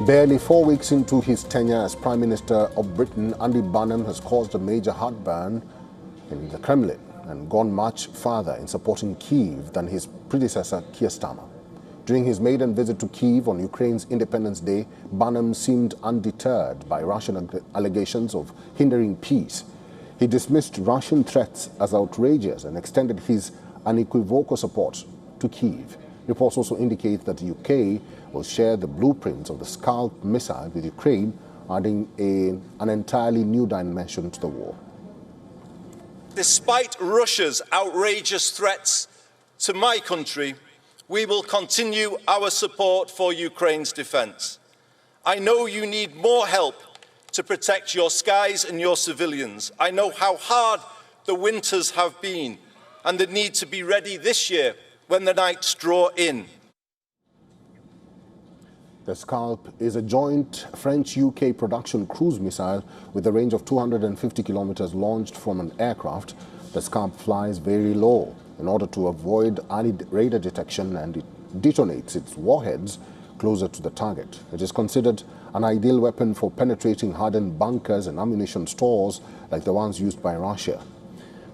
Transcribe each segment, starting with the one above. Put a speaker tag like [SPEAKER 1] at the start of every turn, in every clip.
[SPEAKER 1] Barely 4 weeks into his tenure as Prime Minister of Britain, Andy Burnham has caused a major heartburn in the Kremlin and gone much further in supporting Kyiv than his predecessor, Keir Starmer. During his maiden visit to Kyiv on Ukraine's Independence Day, Burnham seemed undeterred by Russian allegations of hindering peace. He dismissed Russian threats as outrageous and extended his unequivocal support to Kyiv. Reports also indicate that the UK will share the blueprints of the SCALP missile with Ukraine, adding an entirely new dimension to the war.
[SPEAKER 2] Despite Russia's outrageous threats to my country, we will continue our support for Ukraine's defence. I know you need more help to protect your skies and your civilians. I know how hard the winters have been and the need to be ready this year when the nights draw in.
[SPEAKER 1] The SCALP is a joint French-UK production cruise missile with a range of 250 kilometers launched from an aircraft. The SCALP flies very low in order to avoid early radar detection, and it detonates its warheads closer to the target. It is considered an ideal weapon for penetrating hardened bunkers and ammunition stores like the ones used by Russia.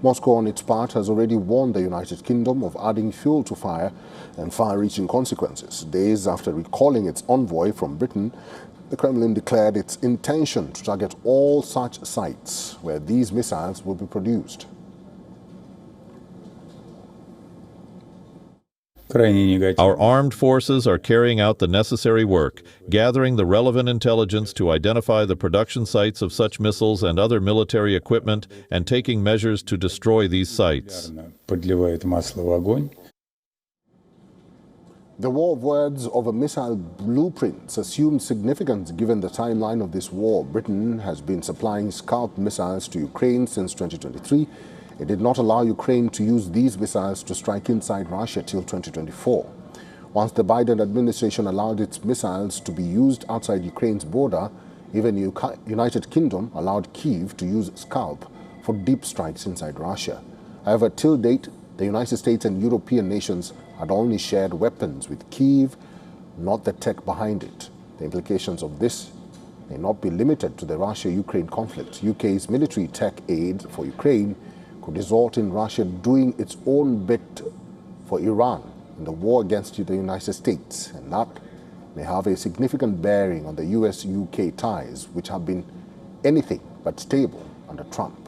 [SPEAKER 1] Moscow, on its part, has already warned the United Kingdom of adding fuel to fire and far-reaching consequences. Days after recalling its envoy from Britain, the Kremlin declared its intention to target all such sites where these missiles will be produced.
[SPEAKER 3] Our armed forces are carrying out the necessary work, gathering the relevant intelligence to identify the production sites of such missiles and other military equipment, and taking measures to destroy these sites.
[SPEAKER 1] The war of words over missile blueprints assumed significance given the timeline of this war. Britain has been supplying SCALP missiles to Ukraine since 2023. It did not allow Ukraine to use these missiles to strike inside Russia till 2024. Once the Biden administration allowed its missiles to be used outside Ukraine's border, even the United Kingdom allowed Kyiv to use SCALP for deep strikes inside Russia. However, till date, the United States and European nations had only shared weapons with Kyiv, not the tech behind it. The implications of this may not be limited to the Russia-Ukraine conflict. UK's military tech aid for Ukraine could result in Russia doing its own bit for Iran in the war against the United States, and that may have a significant bearing on the US-UK ties, which have been anything but stable under Trump.